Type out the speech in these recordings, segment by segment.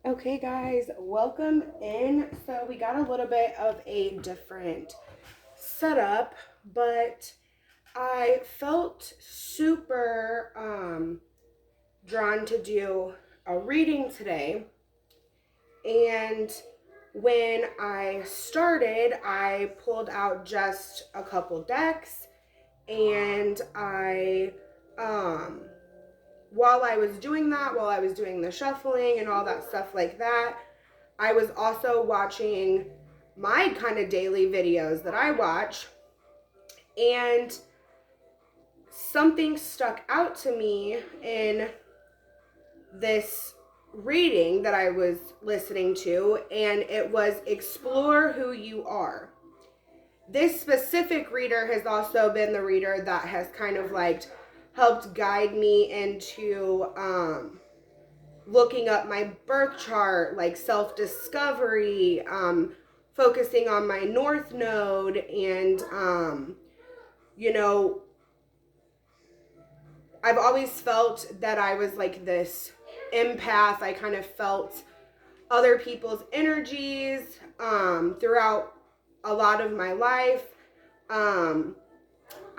Okay, guys, welcome in. So, we got a little bit of a different setup, but I felt super drawn to do a reading today. And when I started, I pulled out just a couple decks, and um, while I was doing that, while I was doing the shuffling and all that stuff like that, I was also watching my kind of daily videos that I watch, and something stuck out to me in this reading that I was listening to, and it was explore who you are. This specific reader has also been the reader that has kind of like helped guide me into looking up my birth chart, like self-discovery, focusing on my north node, and you know, I've always felt that I was like this empath. I kind of felt other people's energies throughout a lot of my life.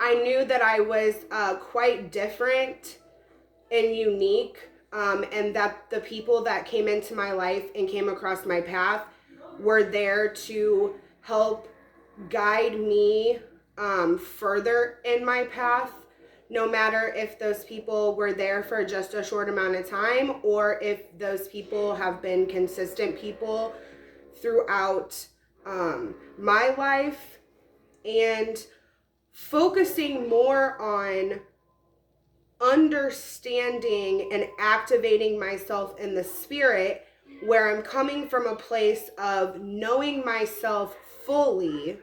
I knew that I was quite different and unique, and that the people that came into my life and came across my path were there to help guide me further in my path, no matter if those people were there for just a short amount of time or if those people have been consistent people throughout my life. And focusing more on understanding and activating myself in the spirit, where I'm coming from a place of knowing myself fully,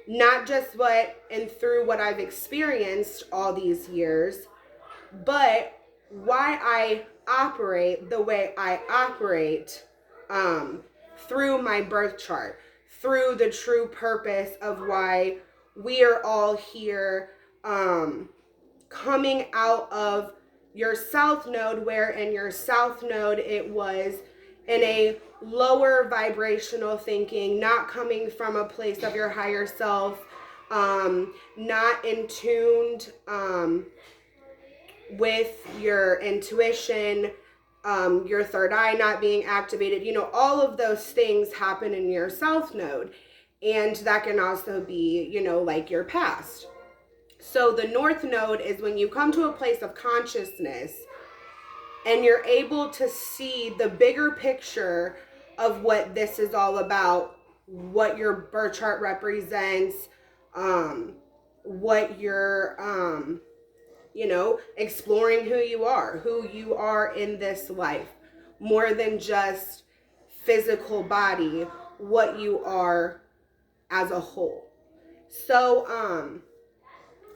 not just what and through what I've experienced all these years, but why I operate the way I operate through my birth chart, through the true purpose of why we are all here, coming out of your south node, where in your south node it was in a lower vibrational thinking, not coming from a place of your higher self, not in tuned with your intuition, your third eye not being activated. All of those things happen in your south node, and that can also be, like your past. So the north node is when you come to a place of consciousness and you're able to see the bigger picture of what this is all about, what your birth chart represents, what you're, exploring who you are in this life, more than just physical body, what you are as a whole. So,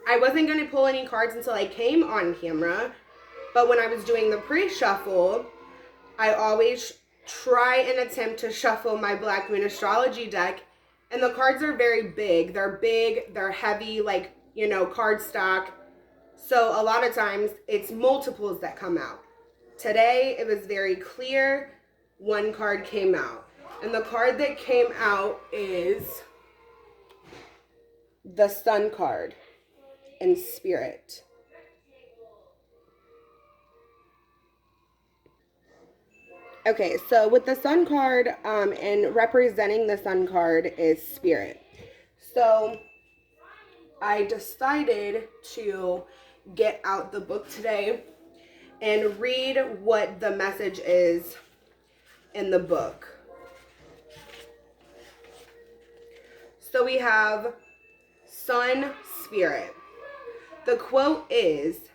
I wasn't going to pull any cards until I came on camera, but when I was doing the pre-shuffle, I always try and attempt to shuffle my Black Moon Astrology deck, and the cards are very big. They're heavy, like, card stock. So a lot of times it's multiples that come out. Today it was very clear. One card came out, and the card that came out is the Sun card in Spirit. Okay, so with the Sun card, and representing the Sun card is Spirit. So I decided to get out the book today and read what the message is in the book. So we have Sun, Spirit. The quote is,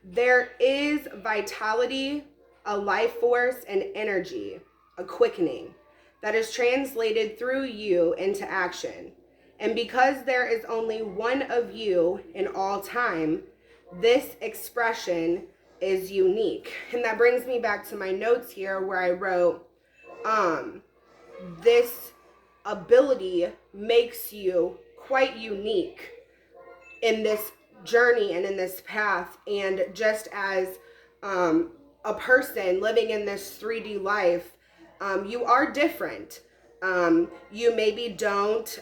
"There is vitality, a life force, and energy, a quickening, that is translated through you into action. And because there is only one of you in all time, this expression is unique." And that brings me back to my notes here, where I wrote, this ability makes you quite unique in this journey and in this path. And just as a person living in this 3D life, you are different. You maybe don't,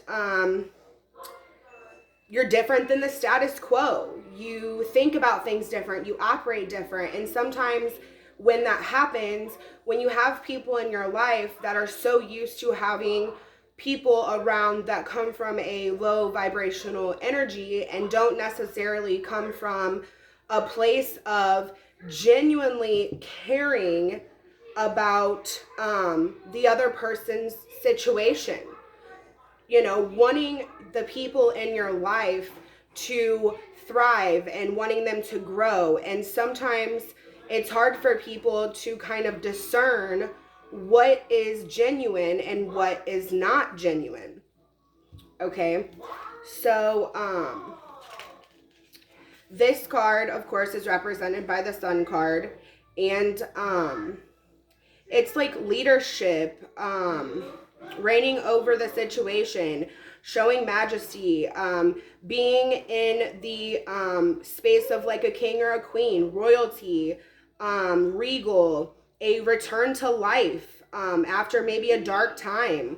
you're different than the status quo. You think about things different. You operate different. And sometimes when that happens, when you have people in your life that are so used to having people around that come from a low vibrational energy and don't necessarily come from a place of genuinely caring about the other person's situation, wanting the people in your life to thrive and wanting them to grow. And sometimes it's hard for people to kind of discern what is genuine and what is not genuine. Okay, so this card, of course, is represented by the Sun card, and it's like leadership, reigning over the situation, showing majesty, being in the space of like a king or a queen, royalty, regal, a return to life after maybe a dark time,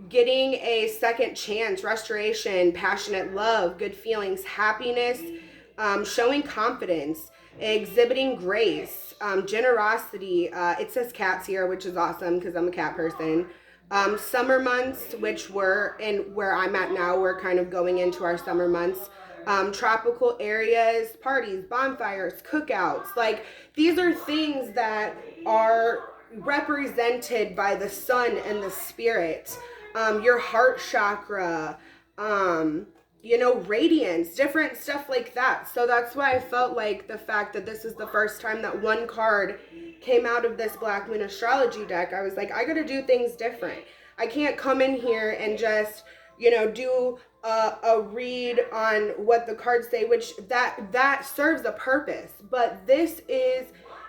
getting a second chance, restoration, passionate love, good feelings, happiness, showing confidence, exhibiting grace, generosity. It says cats here, which is awesome because I'm a cat person. Summer months, which we're in, where I'm at now, we're kind of going into our summer months. Tropical areas, parties, bonfires, cookouts. Like, these are things that are represented by the sun and the spirit. Your heart chakra, radiance, different stuff like that. So that's why I felt like the fact that this is the first time that one card came out of this Black Moon astrology deck, I was like, I gotta do things different. I can't come in here and just, do a read on what the cards say, which that serves a purpose. But this is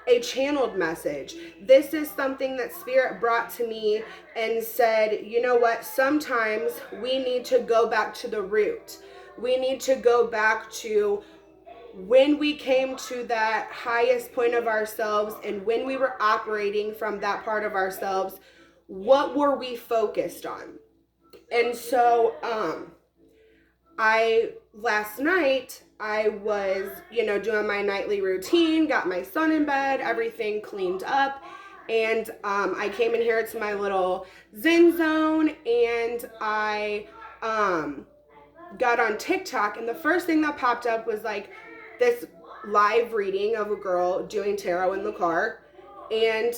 a channeled message. This is something that Spirit brought to me and said, you know what, sometimes we need to go back to the root. We need to go back to when we came to that highest point of ourselves and when we were operating from that part of ourselves, what were we focused on? And so last night I was, doing my nightly routine, got my son in bed, everything cleaned up, and I came in here to my little Zen zone, and I got on TikTok, and the first thing that popped up was like this live reading of a girl doing tarot in the car, and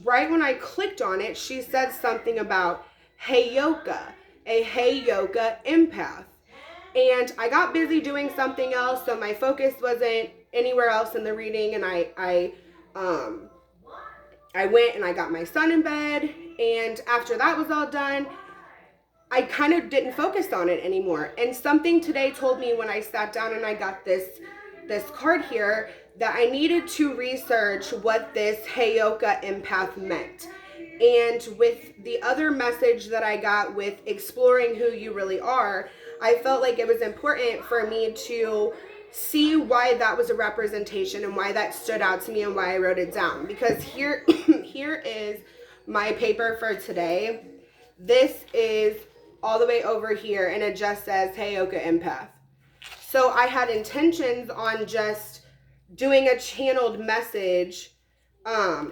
right when I clicked on it, she said something about Heyoka, a Heyoka Empath. And I got busy doing something else, so my focus wasn't anywhere else in the reading, and I went and I got my son in bed, and after that was all done, I kind of didn't focus on it anymore. And something today told me when I sat down and I got this card here that I needed to research what this Heyoka Empath meant. And with the other message that I got with exploring who you really are, I felt like it was important for me to see why that was a representation and why that stood out to me and why I wrote it down. Because here is my paper for today. This is all the way over here, and it just says Heyoka Empath. So I had intentions on just doing a channeled message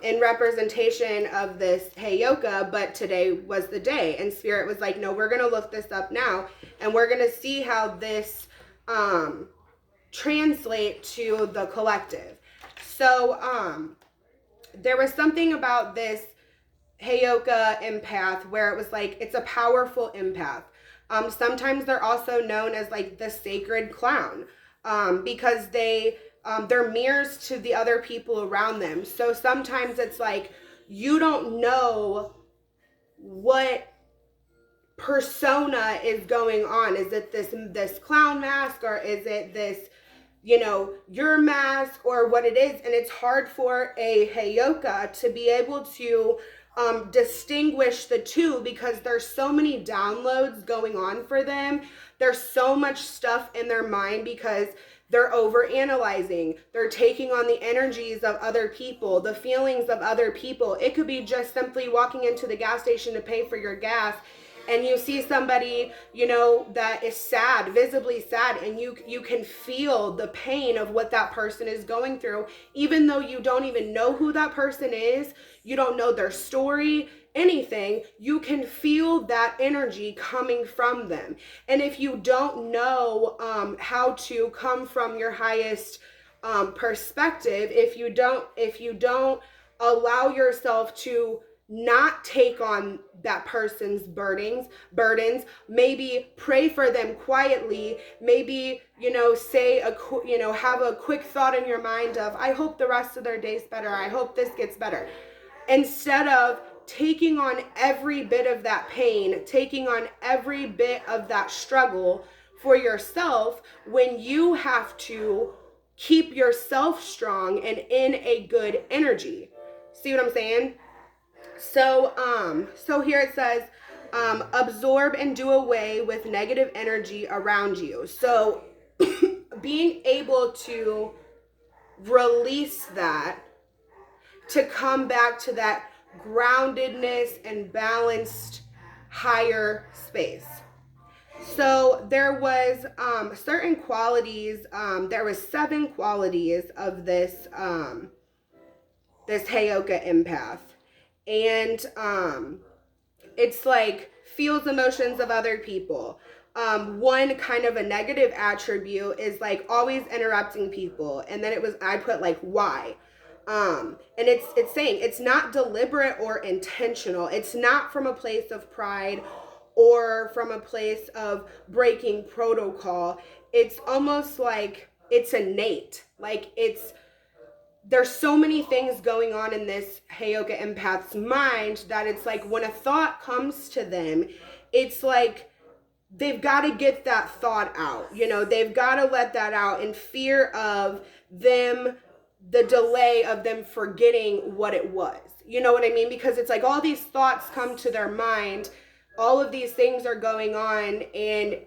in representation of this Heyoka, but today was the day, and Spirit was like, no, we're gonna look this up now, and we're gonna see how this translate to the collective. So there was something about this Heyoka Empath where it was like, it's a powerful empath. Sometimes they're also known as like the sacred clown, because they're mirrors to the other people around them. So sometimes it's like, you don't know what persona is going on. Is it this clown mask, or is it this, your mask, or what it is? And it's hard for a Heyoka to be able to distinguish the two, because there's so many downloads going on for them. There's so much stuff in their mind because They're over analyzing. They're taking on the energies of other people, the feelings of other people. It could be just simply walking into the gas station to pay for your gas, and you see somebody, you know, that is sad, visibly sad, and you can feel the pain of what that person is going through, even though you don't even know who that person is, you don't know their story, anything, you can feel that energy coming from them. And if you don't know how to come from your highest perspective, if you don't allow yourself to not take on that person's burdens, maybe pray for them quietly, maybe, you know, say have a quick thought in your mind of, I hope the rest of their day's better, I hope this gets better, instead of taking on every bit of that pain, taking on every bit of that struggle for yourself, when you have to keep yourself strong and in a good energy. See what I'm saying? So here it says, absorb and do away with negative energy around you. So being able to release that, to come back to that groundedness and balanced higher space. So there was certain qualities, there was 7 qualities of this Heyoka Empath. And it's like feels emotions of other people. One kind of a negative attribute is like always interrupting people. And then I put like why. And it's saying it's not deliberate or intentional. It's not from a place of pride or from a place of breaking protocol. It's almost like it's innate. Like there's so many things going on in this Heyoka empath's mind that it's like when a thought comes to them, it's like they've got to get that thought out. You know, they've got to let that out in fear of them, the delay of them forgetting what it was. You know what I mean? Because it's like all these thoughts come to their mind, all of these things are going on, and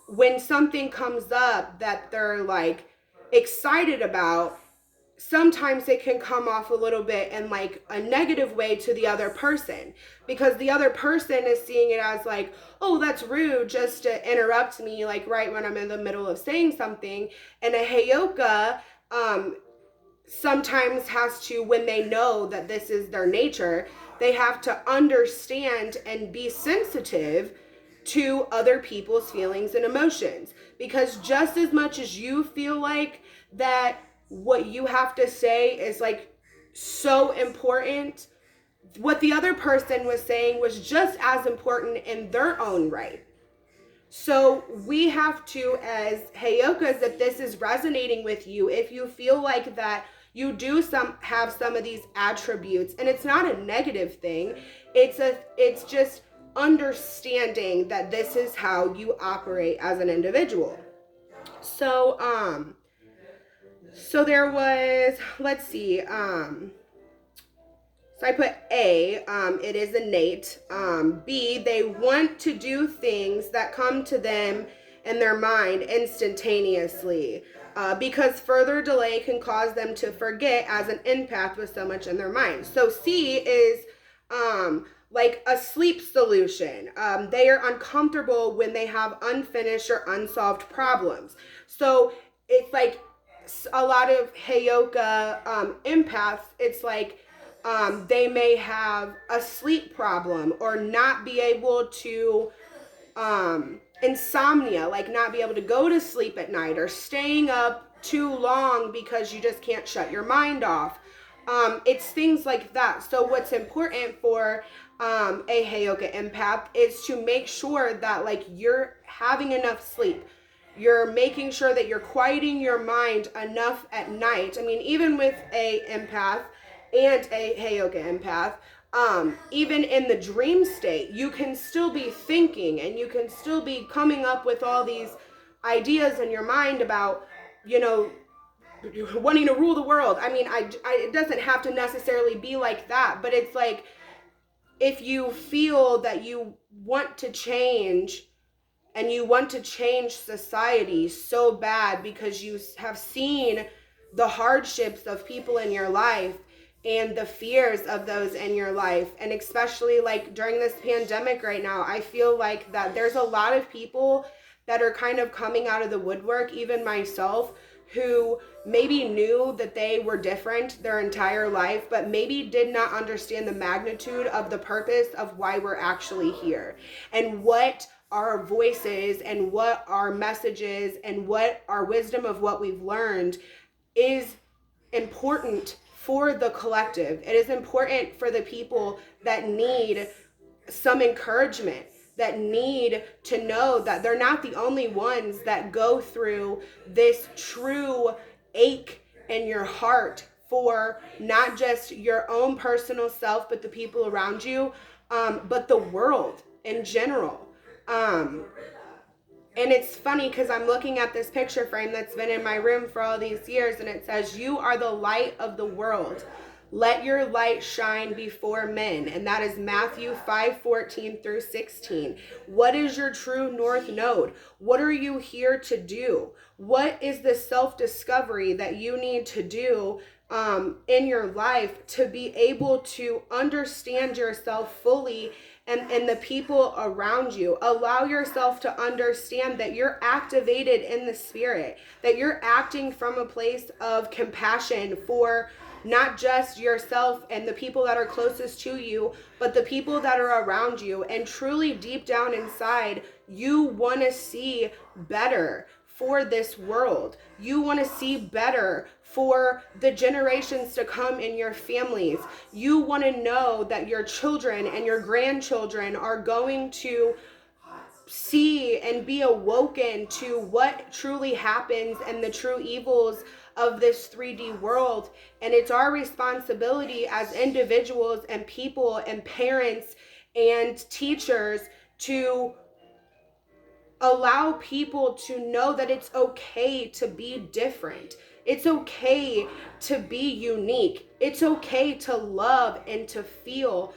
when something comes up that they're like excited about, sometimes it can come off a little bit in like a negative way to the other person, because the other person is seeing it as like, oh, that's rude just to interrupt me like right when I'm in the middle of saying something. And a Heyoka sometimes has to, when they know that this is their nature, they have to understand and be sensitive to other people's feelings and emotions, because just as much as you feel like that what you have to say is like so important, what the other person was saying was just as important in their own right. So we have to, as Heyokas, if this is resonating with you, if you feel like that you do have some of these attributes, and it's not a negative thing, it's just understanding that this is how you operate as an individual. So there was, let's see, so I put A, it is innate. B, they want to do things that come to them in their mind instantaneously, because further delay can cause them to forget as an empath with so much in their mind. So C is like a sleep solution. They are uncomfortable when they have unfinished or unsolved problems. So it's like a lot of Heyoka empaths, it's like they may have a sleep problem or not be able to, insomnia, like not be able to go to sleep at night, or staying up too long because you just can't shut your mind off. It's things like that. So what's important for a Heyoka empath is to make sure that like you're having enough sleep. You're making sure that you're quieting your mind enough at night. I mean, even with a empath and a Heyoka empath, even in the dream state, you can still be thinking and you can still be coming up with all these ideas in your mind about, you know, wanting to rule the world. I mean, it doesn't have to necessarily be like that, but it's like, if you feel that you want to change and you want to change society so bad because you have seen the hardships of people in your life and the fears of those in your life. And especially like during this pandemic right now, I feel like that there's a lot of people that are kind of coming out of the woodwork, even myself, who maybe knew that they were different their entire life, but maybe did not understand the magnitude of the purpose of why we're actually here and what our voices and what our messages and what our wisdom of what we've learned is important for the collective. It is important for the people that need some encouragement, that need to know that they're not the only ones that go through this true ache in your heart for not just your own personal self, but the people around you, but the world in general. And it's funny because I'm looking at this picture frame that's been in my room for all these years, and it says, "You are the light of the world. Let your light shine before men." And that is Matthew 5:14 through 16. What is your true north node? What are you here to do? What is the self-discovery that you need to do in your life to be able to understand yourself fully and the people around you? Allow yourself to understand that you're activated in the spirit, that you're acting from a place of compassion for not just yourself and the people that are closest to you, but the people that are around you. And truly deep down inside, you want to see better for this world. You want to see better for the generations to come in your families. You want to know that your children and your grandchildren are going to see and be awoken to what truly happens and the true evils of this 3D world. And it's our responsibility as individuals and people and parents and teachers to allow people to know that it's okay to be different. It's okay to be unique. It's okay to love and to feel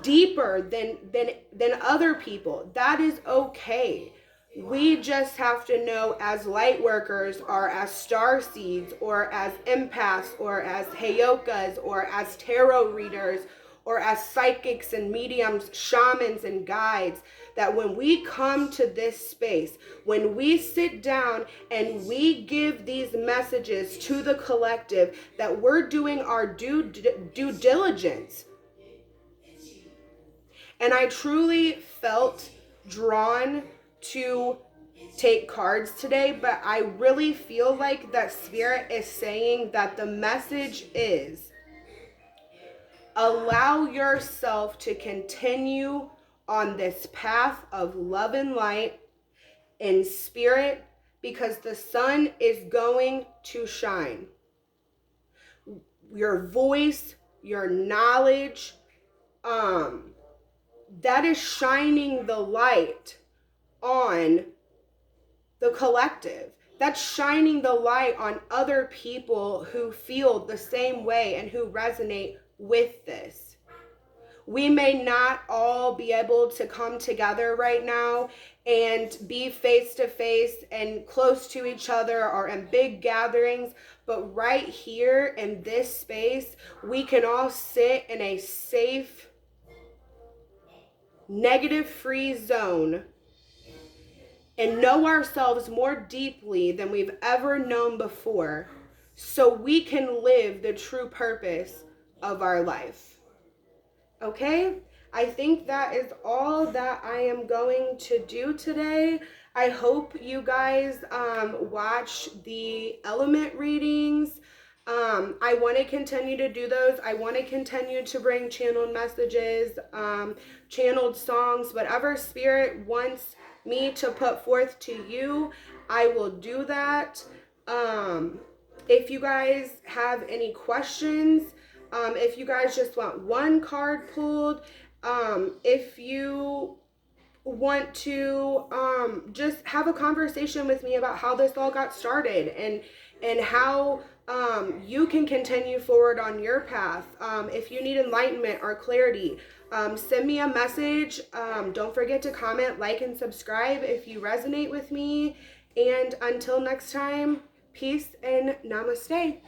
deeper than other people. That is okay. We just have to know, as light workers or as star seeds or as empaths or as heyokas or as tarot readers or as psychics and mediums, shamans and guides, that when we come to this space, when we sit down and we give these messages to the collective, that we're doing our due diligence. And I truly felt drawn to take cards today, but I really feel like that Spirit is saying that the message is allow yourself to continue on this path of love and light in spirit, because the sun is going to shine. Your voice, your knowledge, that is shining the light on the collective. That's shining the light on other people who feel the same way and who resonate with this. We may not all be able to come together right now and be face to face and close to each other or in big gatherings, but right here in this space, we can all sit in a safe, negative-free zone and know ourselves more deeply than we've ever known before, so we can live the true purpose of our life. Okay? I think that is all that I am going to do today. I hope you guys watch the element readings. I want to continue to do those. I want to continue to bring channeled messages, channeled songs, whatever Spirit wants me to put forth to you, I will do that. If you guys have any questions, if you guys just want one card pulled, if you want to just have a conversation with me about how this all got started and how you can continue forward on your path. If you need enlightenment or clarity, send me a message. Don't forget to comment, like, and subscribe if you resonate with me. And until next time, peace and namaste.